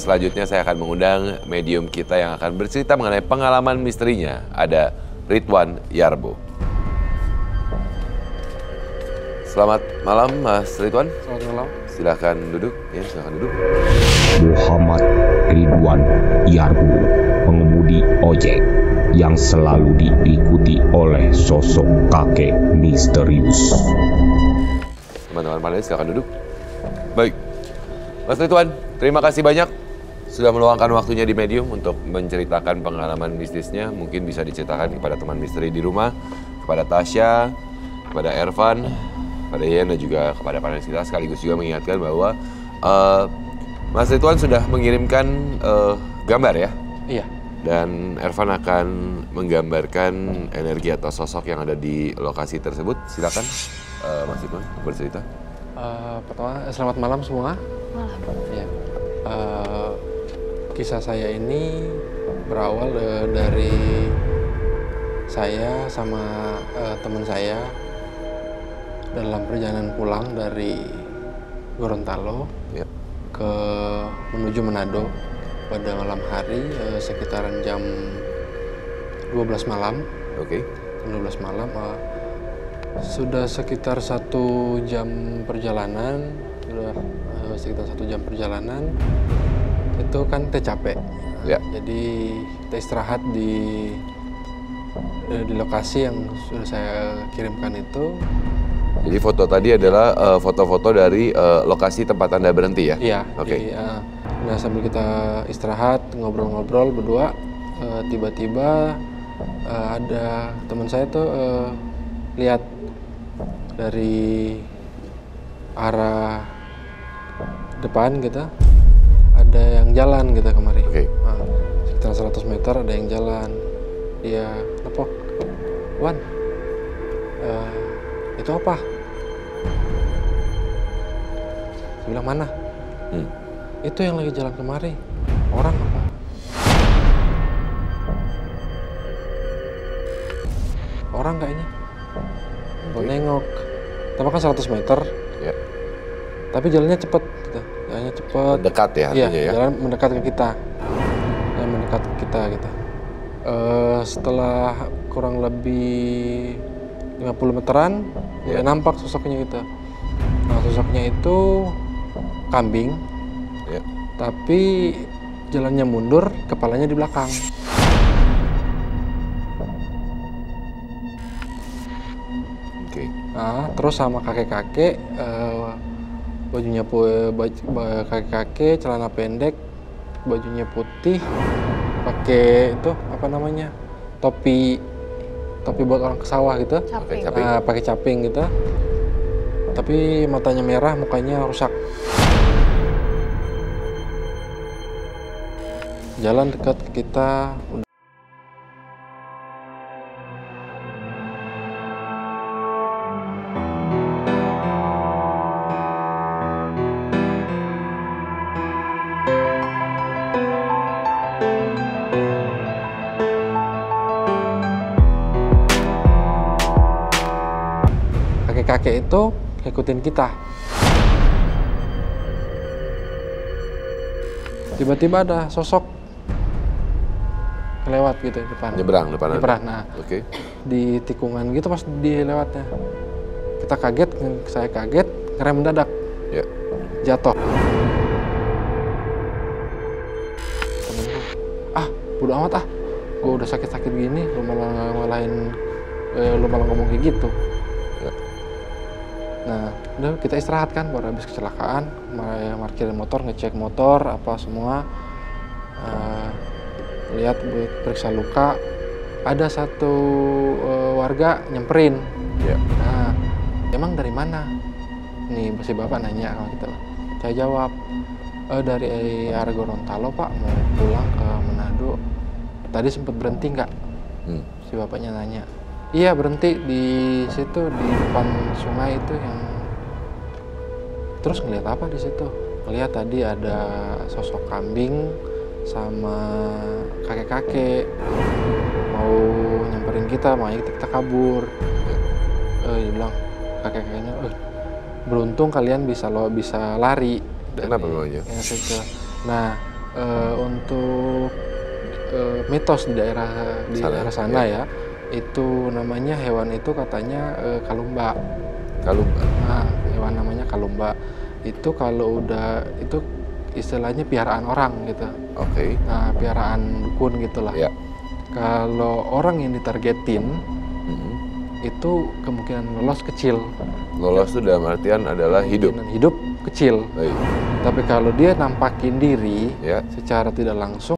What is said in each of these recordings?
selanjutnya saya akan mengundang medium kita yang akan bercerita mengenai pengalaman misterinya. Ada Ridwan Yarbo. Selamat malam Mas Ridwan. Selamat malam. Silakan duduk. Ya, silakan duduk. Muhammad Ridwan Yarbo, pengemudi ojek yang selalu diikuti oleh sosok kakek misterius. Teman-teman panelis silakan duduk. Baik, Mas Ridwan, terima kasih banyak sudah meluangkan waktunya di Medium untuk menceritakan pengalaman mistisnya. Mungkin bisa diceritakan kepada teman misteri di rumah, kepada Tasya, kepada Ervan, kepada Ian, dan juga kepada panelis kita. Sekaligus juga mengingatkan bahwa Mas Ridwan sudah mengirimkan gambar ya? Iya. Dan Ervan akan menggambarkan energi atau sosok yang ada di lokasi tersebut. Silakan Mas Ridwan bercerita. Pertama, selamat malam semua. Malam. Ya. Kisah saya ini berawal dari saya sama teman saya dalam perjalanan pulang dari Gorontalo Ya. menuju Manado pada malam hari sekitaran jam 12 malam. Oke. 12 malam. Sudah sekitar 1 jam perjalanan, itu kan kita capek. Ya. Jadi kita istirahat di lokasi yang sudah saya kirimkan itu. Jadi foto tadi adalah foto-foto dari lokasi tempat Anda berhenti ya? Iya. Oke. Nah, sambil kita istirahat ngobrol-ngobrol berdua, tiba-tiba ada teman saya tuh lihat dari arah depan gitu, ada yang jalan gitu kemari. Oke. Nah, sekitar 100 meter ada yang jalan. Dia nepok, Wan, itu apa? Saya bilang, mana? Itu yang lagi jalan kemari. Orang apa? Orang kayaknya. Gue nengok. Tapi kan 100 meter. Ya. Tapi jalannya cepet gitu. Jalannya cepet. Dekat ya Iya, artinya ya? jalan mendekat ke kita. Dan mendekat ke kita gitu. Setelah kurang lebih 50 meteran, mulai nampak sosoknya gitu. Nah, sosoknya itu kambing. Ya. Tapi jalannya mundur, kepalanya di belakang. Oke. Nah, terus sama kakek-kakek, bajunya kakek-kakek, celana pendek, bajunya putih, pakai itu apa namanya, topi buat orang ke sawah gitu, Caping. pakai caping gitu. Tapi matanya merah, mukanya rusak. Jalan dekat ke kita. Kakek itu ngikutin kita. Tiba-tiba ada sosok kelewat gitu di depan. Nyebrang depan Anda? Nyebrang, nah. Oke. Di tikungan gitu pas di lewatnya. Kita kaget, saya kaget, ngerem mendadak. Ya. Jatuh. Temenku, bodo amat gue udah sakit-sakit gini, lu malah ngomong kayak gitu. Ya. Nah, udah kita istirahat kan, baru habis kecelakaan, parkirin motor, ngecek motor, apa semua, lihat periksa luka, ada satu warga nyamperin. Ya. Nah, emang dari mana? Nih si bapak nanya kalau gitu. Saya jawab, dari arah Gorontalo pak, mau pulang ke Manado. Tadi sempat berhenti nggak? Si bapaknya nanya. Iya berhenti di situ di depan sungai itu yang. Terus ngeliat apa di situ? Ngeliat tadi ada sosok kambing sama kakek-kakek mau nyamperin kita, makanya kita kabur. Dia bilang kakek-kakeknya, beruntung kalian bisa lari. Kenapa memangnya? Yang situ. Nah Untuk mitos di daerah sana ya, itu namanya hewan itu katanya kalumba. Kalumba. Nah, hewan namanya kalumba. Itu kalau udah itu istilahnya piaraan orang gitu. Oke. Nah, piaraan dukun gitulah. Ya. Kalau orang yang ditargetin itu kemungkinan lolos kecil. Lolos itu dalam artian adalah hidup. Kemungkinan hidup kecil. Baik. Tapi kalau dia nampakin diri Ya. secara tidak langsung,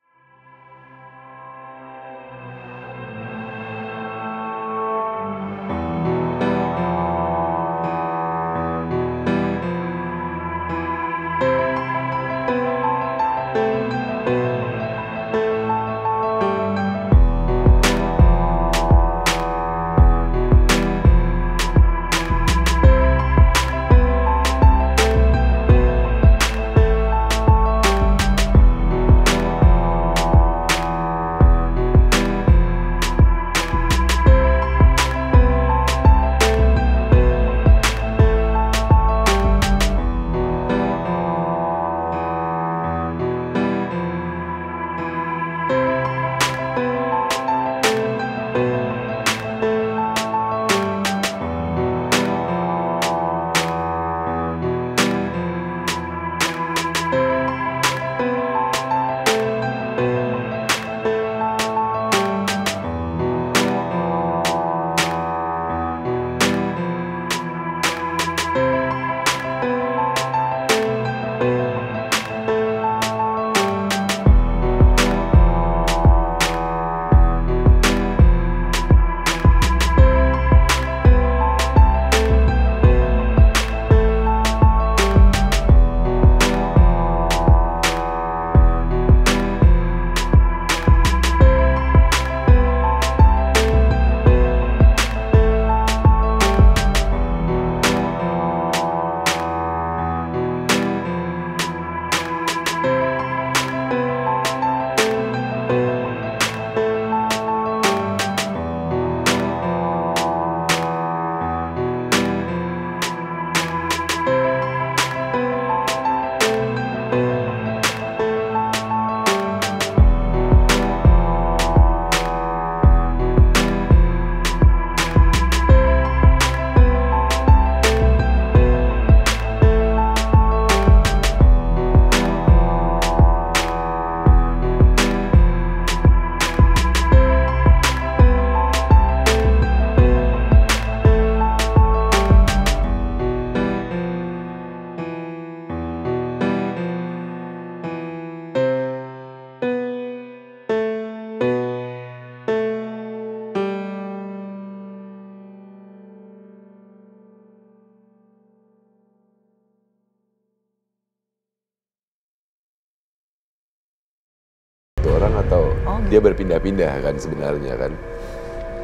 orang atau dia berpindah-pindah kan sebenarnya kan.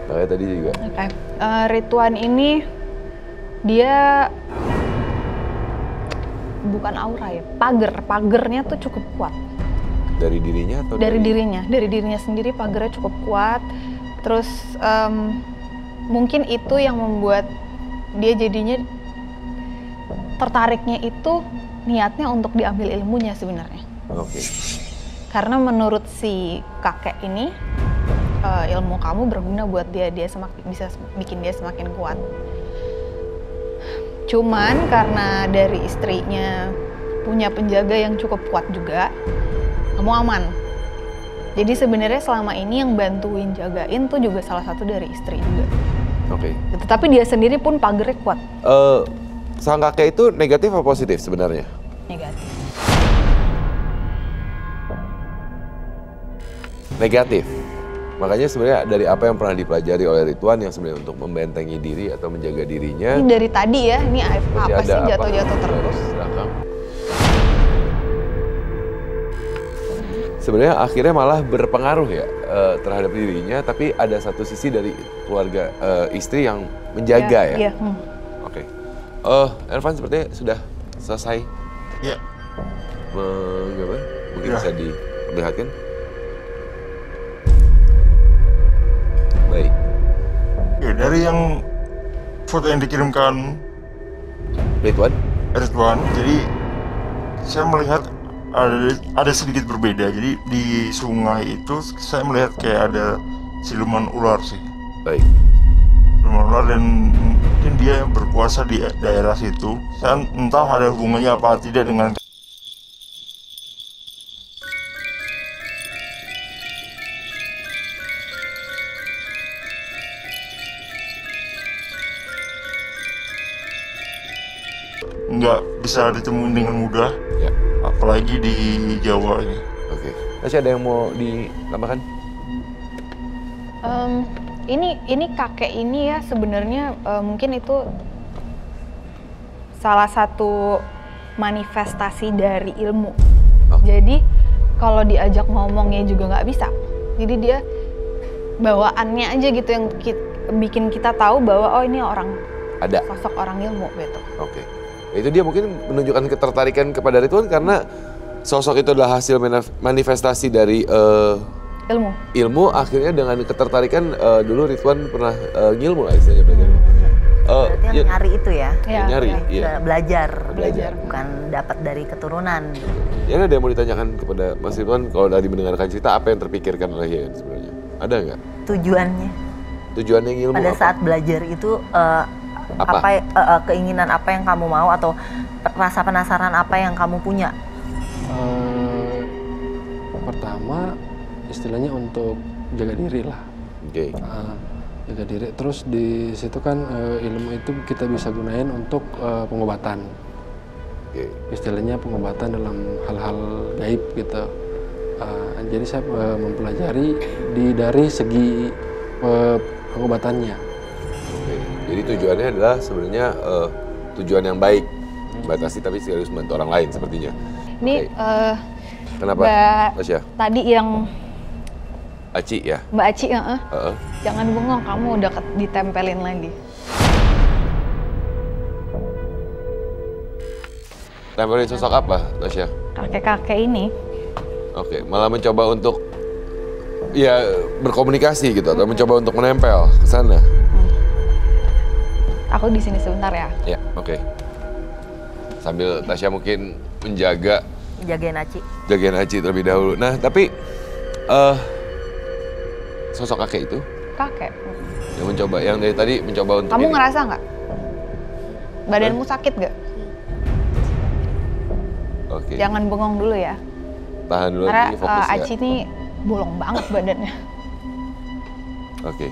Makanya tadi juga. Oke. Rituan ini dia bukan aura ya, pagernya tuh cukup kuat. Dari dirinya atau dari dirinya sendiri pagernya cukup kuat. Terus mungkin itu yang membuat dia jadinya tertariknya itu niatnya untuk diambil ilmunya sebenarnya. Oke. Karena menurut si kakek ini ilmu kamu berguna buat dia bisa bikin dia semakin kuat. Cuman karena dari istrinya punya penjaga yang cukup kuat juga, kamu aman. Jadi sebenarnya selama ini yang bantuin jagain tuh juga salah satu dari istri juga. Oke. Tapi dia sendiri pun pagernya kuat. Sang kakek itu negatif atau positif sebenarnya? Negatif. Negatif. Makanya sebenarnya dari apa yang pernah dipelajari oleh Ridwan yang sebenarnya untuk membentengi diri atau menjaga dirinya. Ini dari tadi ya, ini apa sih jatuh-jatuh terus? Sebenarnya akhirnya malah berpengaruh ya terhadap dirinya, tapi ada satu sisi dari keluarga istri yang menjaga ya. Iya. Oke. Ervan sepertinya sudah selesai. Iya. Mungkin bisa diperlihatkan. Baik. Ya, dari yang foto yang dikirimkan Ridwan? Ridwan, jadi saya melihat ada sedikit berbeda. Jadi di sungai itu saya melihat kayak ada siluman ular sih. Baik. Siluman ular dan mungkin dia berkuasa di daerah situ. Saya entah ada hubungannya apa tidak dengan nggak bisa ditemuin dengan mudah, Ya. apalagi di Jawa ini. Oke. Masih ada yang mau ditambahkan? Ini kakek ini ya sebenarnya mungkin itu salah satu manifestasi dari ilmu. Oh. Jadi kalau diajak ngomongnya juga nggak bisa. Jadi dia bawaannya aja gitu yang bikin kita tahu bahwa oh ini orang Ada. sosok orang ilmu gitu. Oke. Itu dia mungkin menunjukkan ketertarikan kepada Ridwan karena sosok itu adalah hasil manifestasi dari ilmu. Akhirnya dengan ketertarikan dulu Ridwan pernah ngilmu lah istilahnya belajar. Berarti yang nyari itu ya? Ya, Nyari, ya. iya. Belajar. Belajar. Bukan dapat dari keturunan. Ya ada yang mau ditanyakan kepada Mas Ridwan kalau dari mendengarkan cerita apa yang terpikirkan oleh Yayan sebenarnya? Ada nggak? Tujuannya Tujuannya ngilmu pada apa? saat belajar itu Apa? keinginan apa yang kamu mau atau rasa penasaran apa yang kamu punya? Pertama istilahnya untuk jaga diri lah. Oke. Jaga diri. Terus di situ kan ilmu itu kita bisa gunain untuk pengobatan. Oke. Istilahnya pengobatan dalam hal-hal gaib gitu. Jadi saya mempelajari dari segi pengobatannya. Oke. Jadi tujuannya adalah sebenarnya tujuan yang baik, batasi tapi sekaligus membantu orang lain sepertinya. Ini Kenapa? Mbak Tasya? tadi yang Aci ya? Mbak Aci, Heeh. jangan bengong, kamu udah ditempelin lagi. Tempelin sosok apa, Tasya? Kakek-kakek ini, Oke, malah mencoba untuk ya berkomunikasi gitu atau mencoba untuk menempel ke sana. aku di sini sebentar ya. Ya, oke. Sambil Tasya mungkin menjaga Jagain Aci. jagain Aci terlebih dahulu. Nah, tapi sosok kakek itu Kakek, yang mencoba, yang dari tadi mencoba untuk kamu ini. ngerasa nggak? Badanmu sakit nggak? Oke, Jangan bengong dulu ya. tahan dulu Karena nanti fokus ya. Aci ini bolong banget badannya. Oke.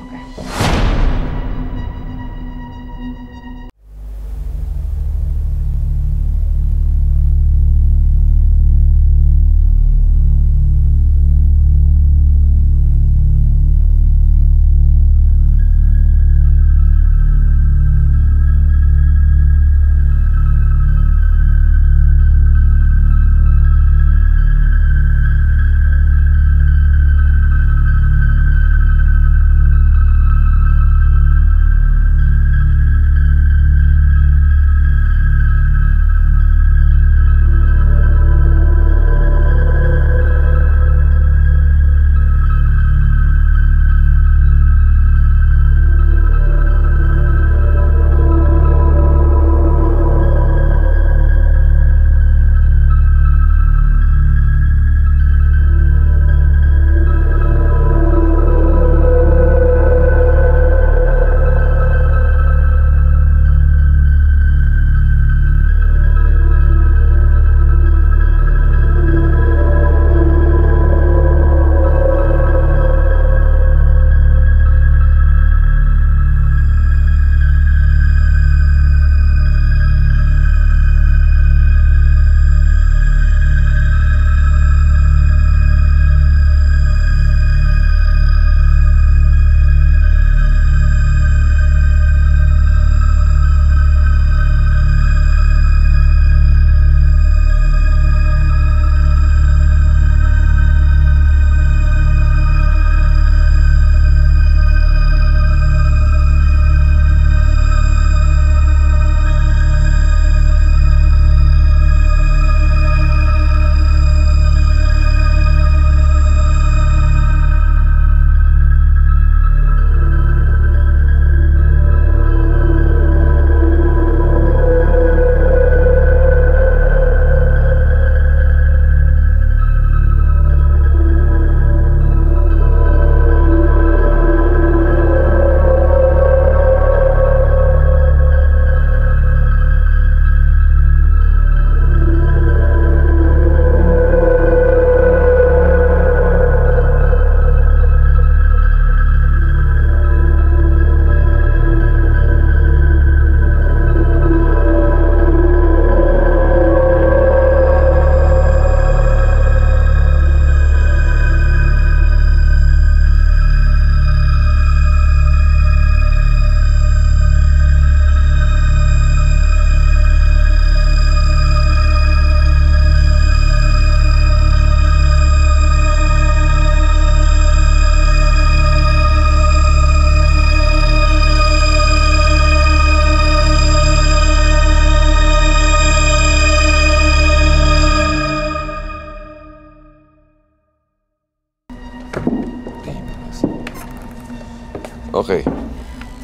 Oke.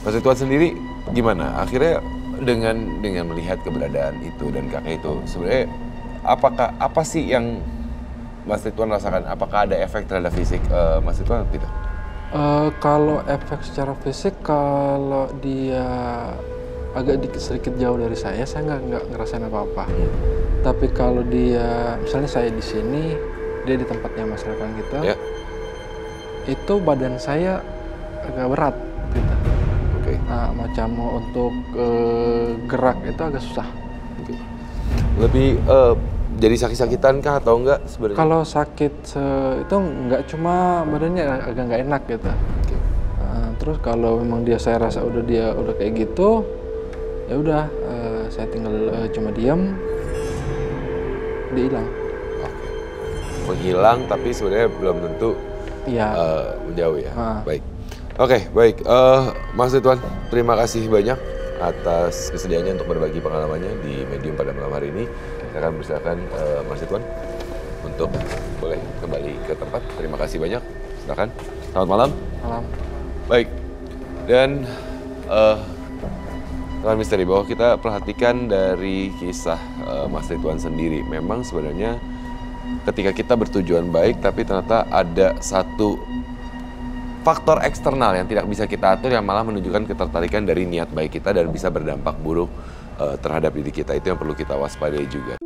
Mas Ridwan sendiri gimana? Akhirnya dengan melihat keberadaan itu dan kakek itu, sebenarnya apa sih yang Mas Ridwan rasakan? Apakah ada efek terhadap fisik Mas Ridwan atau tidak? Kalau efek secara fisik, kalau dia agak sedikit jauh dari saya nggak ngerasain apa-apa. Tapi kalau dia, misalnya saya di sini, dia di tempatnya Mas Revan gitu, Ya. itu badan saya agak berat gitu. Oke. Nah, macam mau untuk gerak itu agak susah. Oke. Lebih jadi sakit-sakitan kah atau enggak sebenarnya? Kalau sakit itu nggak, cuma badannya agak nggak enak gitu. Oke. Terus kalau memang saya rasa dia udah kayak gitu, ya udah saya tinggal cuma diam, dia hilang. Oke. Menghilang tapi sebenarnya belum tentu Iya. menjauh ya. Baik. Oke, baik. Mas Ridwan, terima kasih banyak atas kesediaannya untuk berbagi pengalamannya di Medium pada malam hari ini. Saya akan persilakan Mas Ridwan untuk boleh kembali ke tempat. Terima kasih banyak. Silakan. Selamat malam. Malam. Baik. Dan teman misteri, bahwa kita perhatikan dari kisah Mas Ridwan sendiri, memang sebenarnya ketika kita bertujuan baik tapi ternyata ada satu faktor eksternal yang tidak bisa kita atur yang malah menunjukkan ketertarikan dari niat baik kita dan bisa berdampak buruk terhadap diri kita. Itu yang perlu kita waspadai juga.